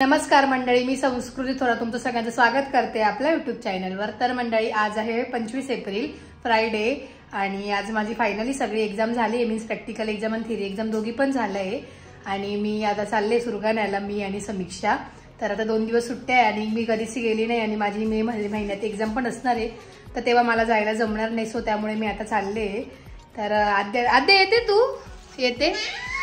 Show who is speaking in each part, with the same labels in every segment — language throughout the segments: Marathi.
Speaker 1: नमस्कार मंडळी, मी संस्कृती थोरा तुमचं सगळ्यांचं स्वागत करते आपल्या युट्यूब चॅनलवर। तर मंडळी, आज आहे 25 एप्रिल फ्रायडे आणि आज माझी फायनली सगळी एक्झाम झाली आहे। मीन्स प्रॅक्टिकल एक्झाम आणि थिअरी एक्झाम दोघी पण झालंय आणि मी आता चालले सुरगाण्याला, मी आणि समीक्षा। तर आता 2 दिवस सुट्ट्या आहे आणि मी कधीच गेली नाही आणि माझी मे महिन्यात एक्झाम पण असणार आहे, तर तेव्हा मला जायला जमणार नाही, सो त्यामुळे मी आता चालले। तर आद्या येते, तू येते,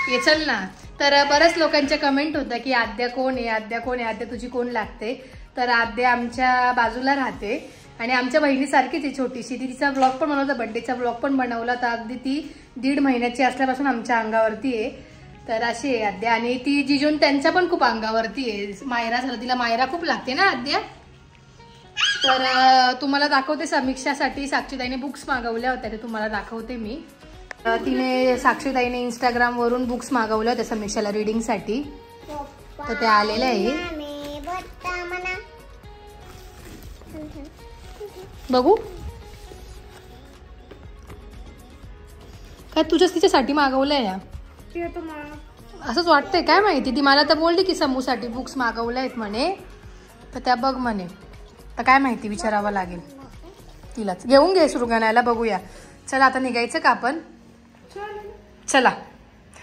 Speaker 1: ये चल ना। तर बऱ्याच लोकांच्या कमेंट होता की आद्या कोण आहे, आद्या कोण आहे, आद्या तुझी कोण लागते। तर आद्या आमच्या बाजूला राहते आणि आमच्या बहिणीसारखीच आहे छोटीशी। ती तिचा ब्लॉग पण बनवला, बर्थडेचा ब्लॉग पण बनवला, तर अगदी ती 1.5 महिन्याची असल्यापासून आमच्या अंगावरती आहे। तर अशी आहे आद्या आणि ती जिजून त्यांच्या पण खूप अंगावरती आहे। मायरा झालं, तिला मायरा खूप लागते ना आद्या। तर तुम्हाला दाखवते, समीक्षासाठी साक्षीताईने बुक्स मागवल्या होत्या, ते तुम्हाला दाखवते मी। तिने साक्षीताईने इंस्टाग्राम वरून बुक्स मागवल्या होत्या समीक्षाला रीडिंगसाठी, तर ते आलेले आहे। बघू काय तुझ्याच तिच्यासाठी मागवलंय या, असंच वाटतंय, काय माहिती। ती मला तर बोलली की समूसाठी बुक्स मागवल्या आहेत म्हणे, तर त्या बघ म्हणे, तर काय माहिती, विचारावं लागेल तिलाच। घेऊन घे सुरगाण्याला, बघूया। चला आता निघायचं का आपण? चला,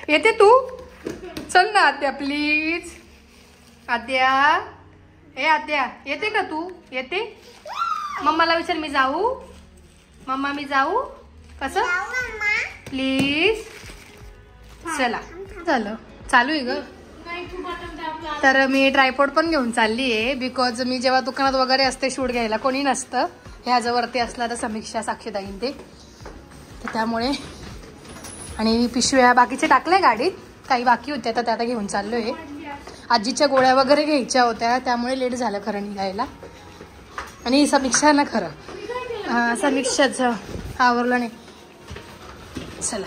Speaker 1: येते तू, चल ना आद्या प्लीज। आद्या, ए आद्या येते का तू? येते? मम्माला विचार, मी जाऊ? मम्मा मी जाऊ? कसं प्लीज? चला, झालं, चालू आहे ग। तर मी ट्रायपॉड पण घेऊन चालली आहे, बिकॉज मी जेव्हा दुकानात वगैरे असते शूट घ्यायला कोणी नसतं, ह्याच्यावरती असला तर समीक्षा साक्षीताईन ते, तर त्यामुळे। आणि पिशव्या बाकीचे टाकल्या गाडीत, काही बाकी होत्या तर त्या आता घेऊन चाललोय। आजीच्या गोळ्या वगैरे घ्यायच्या होत्या, त्यामुळे लेट झालं खरं निघायला। आणि समीक्षा ना, खरं समीक्षाचं आवरलं नाही। चला,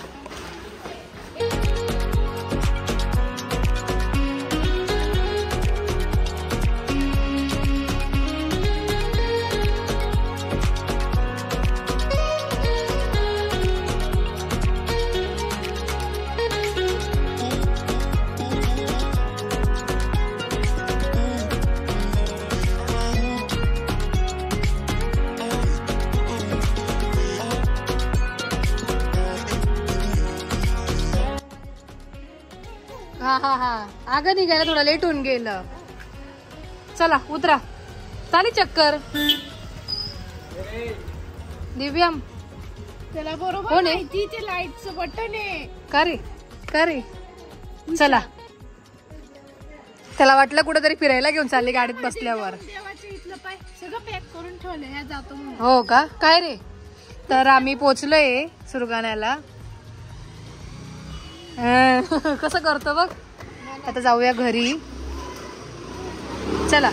Speaker 1: हा अगं निघायला थोडा लेट होऊन गेलं। चला उतरा, चाली चक्कर। दिव्याम
Speaker 2: त्याला बरोबर
Speaker 1: कोण आहे?
Speaker 2: माहिती, ते लाईटचं बटन आहे।
Speaker 1: का रे चला, त्याला वाटलं कुठेतरी फिरायला घेऊन चालली गाडीत बसल्यावर।
Speaker 2: देवाच्या इथलं पाय सगळं पॅक करून ठेवलं, ह्या जातो म्हणून।
Speaker 1: हो का, काय रे? तर आम्ही पोचलोय सुरगाण्याला। कसं करतो बघ। आता जाऊया घरी, चला।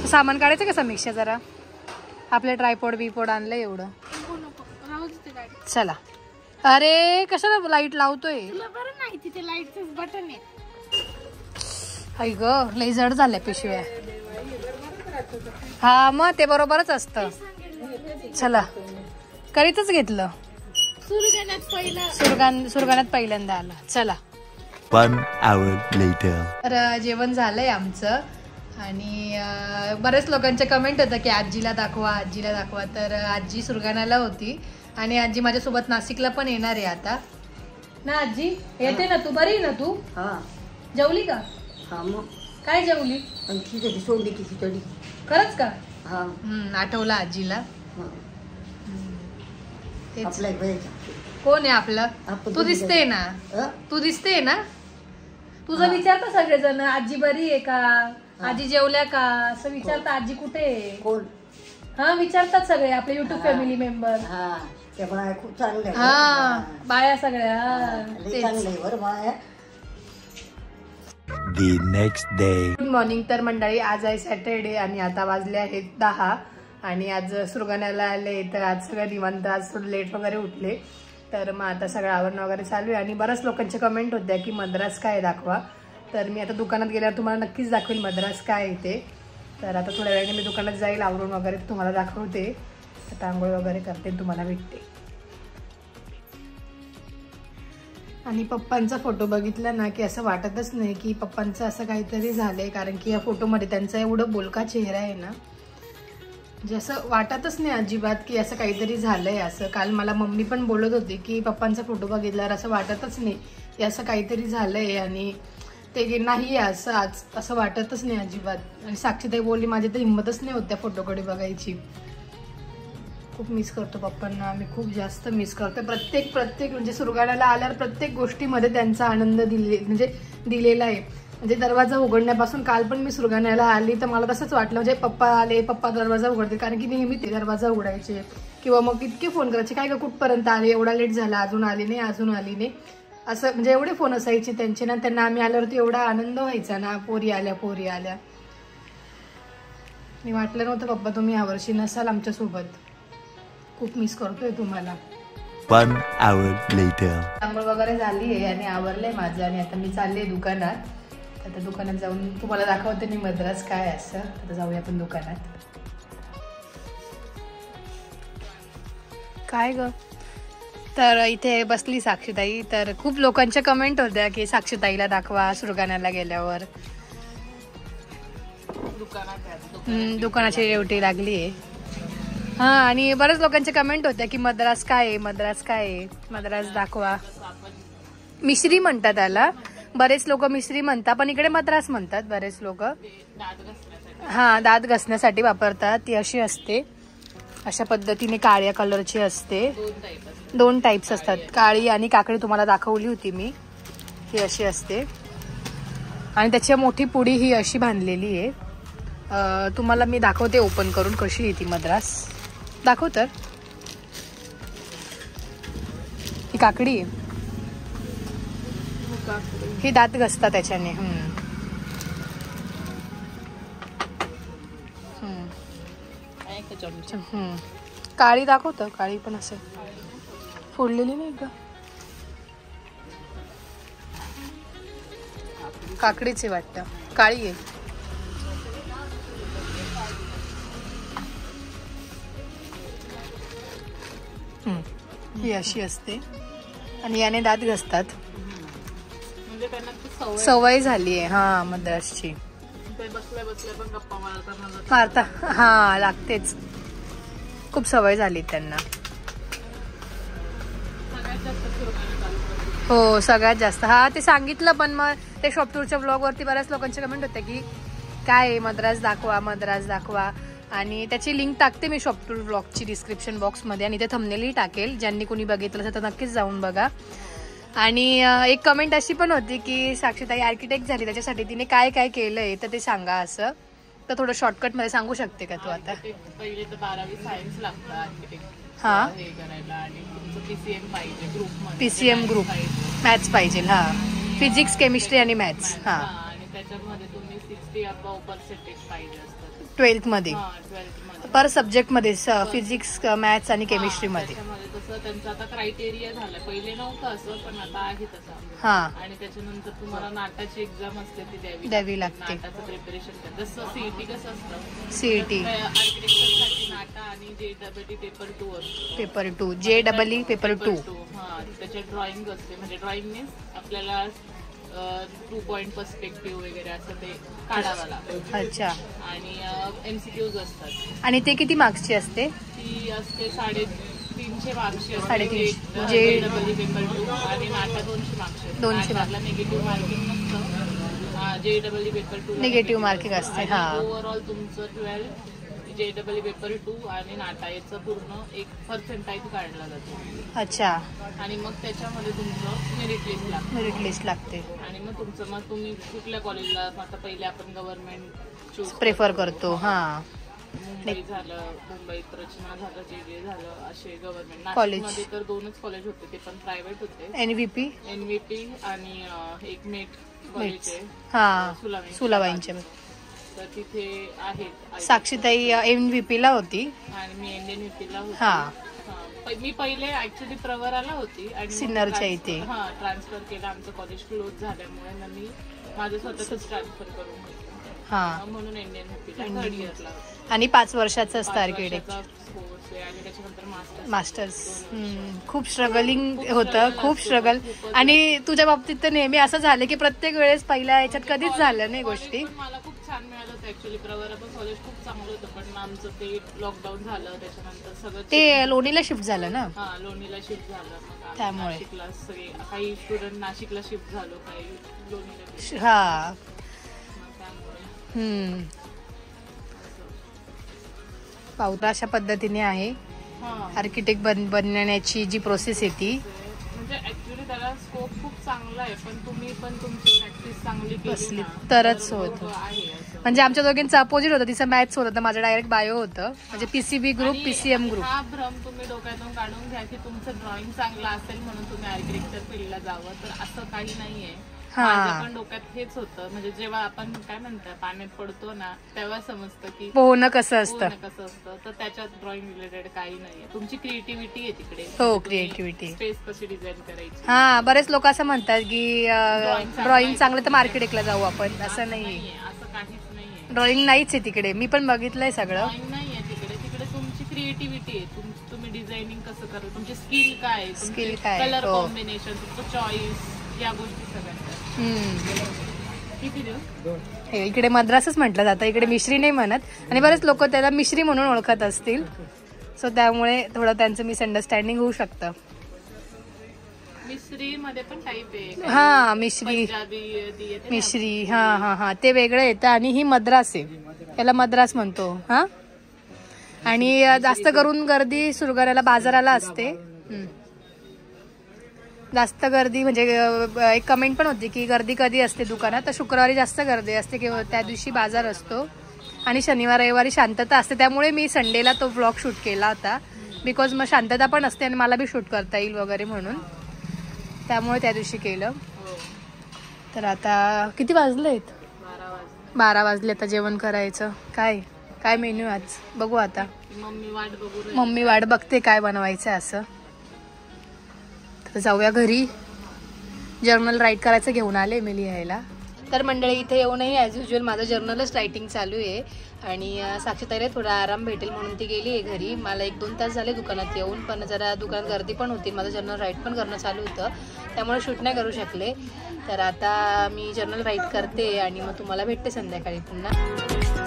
Speaker 1: सामान काढायचं का समीक्षा? जरा आपले ट्रायपॉड बिपॉड आणलं एवढं, चला। अरे कशाला लाईट लावतोय?
Speaker 2: तुला बरं माहिती ते लाईटचंच बटन आहे।
Speaker 1: आई ग, लई जड झाल्या पिशव्या। हा मग ते बरोबरच असतं। चला, करीतच घेतलं, सुरगाण्यात पहिल्यांदा आला। चला,
Speaker 3: 1 hour later.
Speaker 1: तर जेवण झालंय आमचं आणि बरेच लोकांचे कमेंट होतं की आजीला दाखवा, आजीला दाखवा। तर आजी सुरगाण्याला होती आणि आजी माझ्यासोबत नाशिकला पण येणार आहे आता ना। आजी येते ना? तू बरी ना? तू जेवली का? काय जेवली?
Speaker 4: खिचडी।
Speaker 1: खरंच का? आठवलं आजीला। कोण आहे आपलं? तू दिसते ना, तू दिसते ना। तुझं विचारता सगळेजण, आजी बरी आहे का, आजी जेवल्या का, असं विचारता। आजी कुठे आहे?
Speaker 4: कोण?
Speaker 1: हा विचारतात सगळे आपले युट्यूब फॅमिली मेंबर।
Speaker 4: खूप चांगले,
Speaker 1: हा बाया सगळ्या।
Speaker 3: The next day.
Speaker 1: Good morning. तर मंडळी, आज आहे सॅटरडे आणि आता वाजले आहेत 10 आणि आज सुरगाण्याला आले, तर आज सगळं निवांत, आज थोडं लेट वगैरे उठले। तर मग आता सगळं आवरण वगैरे चालू आहे आणि बऱ्याच लोकांचे कमेंट होत्या की मद्रास काय दाखवा। तर मी आता दुकानात गेल्यावर तुम्हाला नक्कीच दाखवेल मद्रास काय आहे ते। तर आता थोड्या वेळाने मी दुकानात जाईल, आवरून वगैरे तुम्हाला दाखवते। आता आंघोळ वगैरे करते, तुम्हाला भेटते। आणि पप्पांचा फोटो बघितला ना की असं वाटतच नाही की पप्पांचं असं काहीतरी झालंय, कारण की या फोटोमध्ये त्यांचा एवढं बोलका चेहरा आहे ना, म्हणजे असं वाटतच नाही अजिबात की असं काहीतरी झालंय. असं काल मला मम्मी पण बोलत होती की पप्पांचा फोटो बघितल्यावर असं वाटतच नाही की असं काहीतरी झालंय आणि ते नाही असं आज असं वाटतच नाही अजिबात. आणि साक्षीताई बोलली माझी तर हिंमतच नाही होत त्या फोटोकडे बघायची. खूप मिस करतो पप्पांना आम्ही, खूप जास्त मिस करतो. प्रत्येक म्हणजे सुरगाण्याला आल्यावर प्रत्येक गोष्टीमध्ये त्यांचा आनंद दिलेला आहे. म्हणजे दरवाजा उघडण्यापासून काल पण मी सुरगाण्याला आली तर मला तसंच वाटलं, म्हणजे पप्पा आले, पप्पा दरवाजा उघडते, कारण की नेहमी ते दरवाजा उघडायचे किंवा मग इतके फोन करायचे, काय का कुठपर्यंत आले, एवढा लेट झाला, अजून आली नाही असं, म्हणजे एवढे फोन असायचे त्यांचे ना. त्यांना आम्ही आल्यावरती एवढा आनंद व्हायचा ना, पोरी आल्या. मी वाटलं नव्हतं पप्पा तुम्ही यावर्षी नसाल आमच्यासोबत. खूप मिस करतोय तुम्हाला.
Speaker 3: 1 hour later.
Speaker 1: आंघोळ वगैरे झाली आहे आणि आवरलंय माझं आणि आता मी चालले दुकानात. आता दुकानात जाऊन तुम्हाला दाखवते मी मद्रास काय असं. आता जाऊया आपण दुकानात. काय ग, तर इथे बसली साक्षीताई. तर खूप लोकांच्या कमेंट होत्या की साक्षीताईला दाखवा सुरगाण्याला गेल्यावर. दुकानाची ड्युटी लागली आहे. हा, आणि बऱ्याच लोकांच्या कमेंट होत्या की मद्रास काय आहे, मद्रास दाखवा. मिश्री म्हणतात त्याला, बरेच लोक मिश्री म्हणतात, पण इकडे मद्रास म्हणतात बरेच लोक. हा, दात घसण्यासाठी वापरतात. ती अशी असते, अशा पद्धतीने काळ्या कलरची असते. 2 टाईप्स असतात, काळी आणि काकडी. तुम्हाला दाखवली होती मी, ही अशी असते आणि त्याची मोठी पुडी ही अशी बांधलेली आहे. तुम्हाला मी दाखवते ओपन करून कशी आहे ती मद्रास. दाखव तर. ही काकडी आहे, ही दात घसतात त्याच्याने. काळी दाखवतं, काळी पण असेल, फोडलेली नाही का, काकडीचे वाटतं, काळी आहे. ही अशी असते आणि याने दात घसतात. सवय झाली आहे हा मद्रासची. मारता हा लागतेच, खूप सवय झाली त्यांना. हो, सगळ्यात जास्त. हा, ते सांगितलं, पण मग ते शॉप टूरच्या ब्लॉग वरती बऱ्याच लोकांचे कमेंट होते की काय मद्रास दाखवा. आणि त्याची लिंक टाकते मी शॉप टूर ब्लॉगची डिस्क्रिप्शन बॉक्समध्ये आणि ते थंबनेलही टाकेल. ज्यांनी कोणी बघितलं असेल तर नक्कीच जाऊन बघा. आणि एक कमेंट अशी पण होती की साक्षीताई आर्किटेक्ट झाली, त्याच्यासाठी तिने काय केलंय तर ते सांगा असं. तर थोडं शॉर्टकट मध्ये सांगू शकते का तू आता?
Speaker 2: पहिले तर 12वी सायन्स लागतं आर्किटेक्ट
Speaker 1: हा,
Speaker 2: हे करायला, आणि तुमचं पीसीएम पाहिजे ग्रुप,
Speaker 1: पीसीएम ग्रुप, मॅथ्स पाहिजे. हा, फिजिक्स, केमिस्ट्री आणि मॅथ्स. हा,
Speaker 2: आणि त्याच्यामध्ये तुम्ही 60 अबाव पर्सेंटेज पाहिजे असतात
Speaker 1: 12th मध्ये. पर सब्जेक्ट मध्ये, फिजिक्स, मॅथ्स आणि केमिस्ट्री मध्ये.
Speaker 2: तसं त्यांचं आता क्रायटेरिया झालं, पहिले नव्हतं असं, पण आता आहे तसं.
Speaker 1: हा,
Speaker 2: आणि त्याच्यानंतर तुम्हाला नाटाची एक्झाम असते ती
Speaker 1: द्यावी लागते.
Speaker 2: नाटाचं प्रिपरेशन जसं सीईटी कसं असतं,
Speaker 1: सीईटी
Speaker 2: आर्किटेक्चरसाठी नाटा आणि JEE पेपर 2 असतो.
Speaker 1: Paper 2, JEE paper 2.
Speaker 2: हा, त्याच्यात ड्रॉइंग असते, म्हणजे ड्रॉइंग मीन्स आपल्याला 2 पॉइंट पर्स्पेक्टिव्ह वगैरे असं ते काढावं लागतं.
Speaker 1: अच्छा.
Speaker 2: आणि MCQs असतात.
Speaker 1: आणि ते किती मार्क्सची असते?
Speaker 2: ती असते 350 मार्क्सची असते.
Speaker 1: 350.
Speaker 2: JEE पेपर 2 आणि नाटा 200 मार्क्सची.
Speaker 1: 200 मार्क्स.
Speaker 2: निगेटिव्ह मार्किंग नसतं. JEE पेपर 2
Speaker 1: निगेटिव्ह मार्किंग असते. हा,
Speaker 2: ओव्हरऑल तुमचं 12 JEE पेपर 2 आणि नाटा याचं पूर्ण 1% काढला जातो.
Speaker 1: अच्छा.
Speaker 2: आणि मग त्याच्यामध्ये तुमचं मेरिट लिस्ट लागते. आणि मग तुम्ही कुठल्या कॉलेजला, आता पहिले आपण गव्हर्नमेंट
Speaker 1: प्रेफर करतो. हा,
Speaker 2: मुंबई झालं, मुंबईत रचना झालं, JJ झालं, असे गव्हर्नमेंट.
Speaker 1: कॉलेज
Speaker 2: मध्ये तर 2च कॉलेज होते, ते पण प्रायव्हेट होते. NVP आणि एक मेट कॉलेज आहे.
Speaker 1: हा, सुलाबाईंच्या.
Speaker 2: तर तिथे आहेत.
Speaker 1: साक्षीताई NVP ला होती
Speaker 2: आणि मी NNVP ला होती.
Speaker 1: हा,
Speaker 2: मी पहिले ऍक्च्युली प्रवराला होती आणि
Speaker 1: सिन्नरच्या इथे.
Speaker 2: हा, ट्रान्सफर केलं. आमचं कॉलेज क्लोज झाल्यामुळे मी माझं स्वतःच ट्रान्सफर करून घेतलं.
Speaker 1: हा
Speaker 2: म्हणून इंडियन एमपीला 3rd इयरला
Speaker 1: आणि 5 वर्षाचं असतं आर्किटेक्ट
Speaker 2: कोर्स आहे आणि त्याच्यानंतर
Speaker 1: मास्टर्स. खूप स्ट्रगलिंग होतं, खूप स्ट्रगल. आणि तुझ्या बाबतीत तर नेहमी असं झालं की प्रत्येक वेळेस पहिल्या याच्यात कधीच झालं नाही गोष्टी.
Speaker 2: मला खूप छान मिळालं होतं ऍक्च्युली. प्रवरा पण कॉलेज खूप चांगलं होतं, पण आमचं ते लॉकडाऊन झालं त्याच्यानंतर सगळं
Speaker 1: ते लोणीला शिफ्ट झालं ना.
Speaker 2: हा लोणीला शिफ्ट झालं, मग
Speaker 1: त्यामुळे
Speaker 2: नाशिकला सगळे काही स्टुडंट नाशिकला शिफ्ट झालो, काही लोणीला.
Speaker 1: हा
Speaker 2: त्यामुळे
Speaker 1: पावता अशा पद्धतीने आहे आर्किटेक्ट बनण्याची जी प्रोसेस आहे ती.
Speaker 2: म्हणजे ऍक्च्युली त्याला स्कोप खूप चांगला आहे, पण तुम्ही पण तुमची प्रॅक्टिस चांगली केली
Speaker 1: तरच होत. म्हणजे आमच्या दोघींचं अपोजिट होतं, तिचं मॅथ्स होतं, माझं डायरेक्ट बायो होतं. म्हणजे पीसीबी ग्रुप, पीसीएम ग्रुप.
Speaker 2: हा भ्रम तुम्ही डोक्यातून काढून घ्या की तुमचं ड्रॉइंग चांगलं असेल म्हणून तुम्ही आर्किटेक्चर फील्डला जावं, तर असं काही नाहीये. माझ्या पण डोक्यात हेच होतं. म्हणजे जेव्हा आपण काय म्हणतात पाण्यात पडतो ना, तेव्हा समजतं की
Speaker 1: पोहणं कसं असतं.
Speaker 2: तर त्याच्यात ड्रॉइंग रिलेटेड काही नाहीये. तुमची क्रिएटिव्हिटी आहे तिकडे.
Speaker 1: हो, क्रिएटिव्हिटी.
Speaker 2: स्पेस कशी डिझाईन करायची.
Speaker 1: हा, बरेच लोक असं म्हणतात की ड्रॉइंग चांगलं तर आर्किटेक्टला जाऊ आपण. असं नाहीये,
Speaker 2: असं काहीच नाहीये.
Speaker 1: ड्रॉइंग नाहीच आहे तिकडे. मी पण बघितलंय सगळं.
Speaker 2: ड्रॉइंग नाहीये तिकडे. तिकडे तुमची क्रिएटिव्हिटी आहे. तुम्ही डिझायनिंग कसं करता, तुमची स्किल काय,
Speaker 1: स्किल काय,
Speaker 2: कलर कॉम्बिनेशन, तुमचं चॉईस, या गोष्टी सगळ्या. किती दिवस
Speaker 1: इकडे मद्रासच म्हटलं जातं, इकडे मिश्री नाही म्हणत. आणि बरेच लोक त्याला मिश्री म्हणून ओळखत असतील, सो त्यामुळे थोडं त्यांचं मिसअंडरस्टँडिंग होऊ शकतं.
Speaker 2: मिश्री मध्ये पण टाईप आहे.
Speaker 1: हा, मिश्री, मिश्री. हा हा हा, ते वेगळं येतं. आणि ही मद्रास आहे, याला मद्रास म्हणतो. हा, आणि जास्त करून गर्दी सुरगाऱ्याला बाजाराला असते. जास्त गर्दी म्हणजे एक कमेंट पण होती की गर्दी कधी असते दुकानात, तर शुक्रवारी जास्त गर्दी असते किंवा त्या दिवशी बाजार असतो. आणि शनिवार रविवारी शांतता असते. त्यामुळे मी संडेला तो व्लॉग शूट केला होता, बिकॉज मग शांतता पण असते आणि मला बी शूट करता येईल वगैरे म्हणून. त्यामुळे त्या दिवशी केलं. तर आता किती वाजलेत? 12 वाजले. आता जेवण करायचं. काय मेन्यू आज बघू आता. मम्मी वाट बघते काय बनावायचं असं. तर जाऊया घरी. जर्नल राईट करायचं घेऊन आले मी लिहायला. तर मंडळी इथे येऊनही ॲज युजल माझं जर्नलच रायटिंग चालू आहे. आणि साक्षीताईला थोडा आराम भेटेल म्हणून ती गेली आहे घरी. मला 1-2 तास झाले दुकानात येऊन, पण जरा दुकानात गर्दी पण होती. माझं जर्नल राईट पण करणं चालू होतं, त्यामुळे शूट नाही करू शकले. तर आता मी जर्नल राईट करते आणि मग तुम्हाला भेटते संध्याकाळी पुन्हा.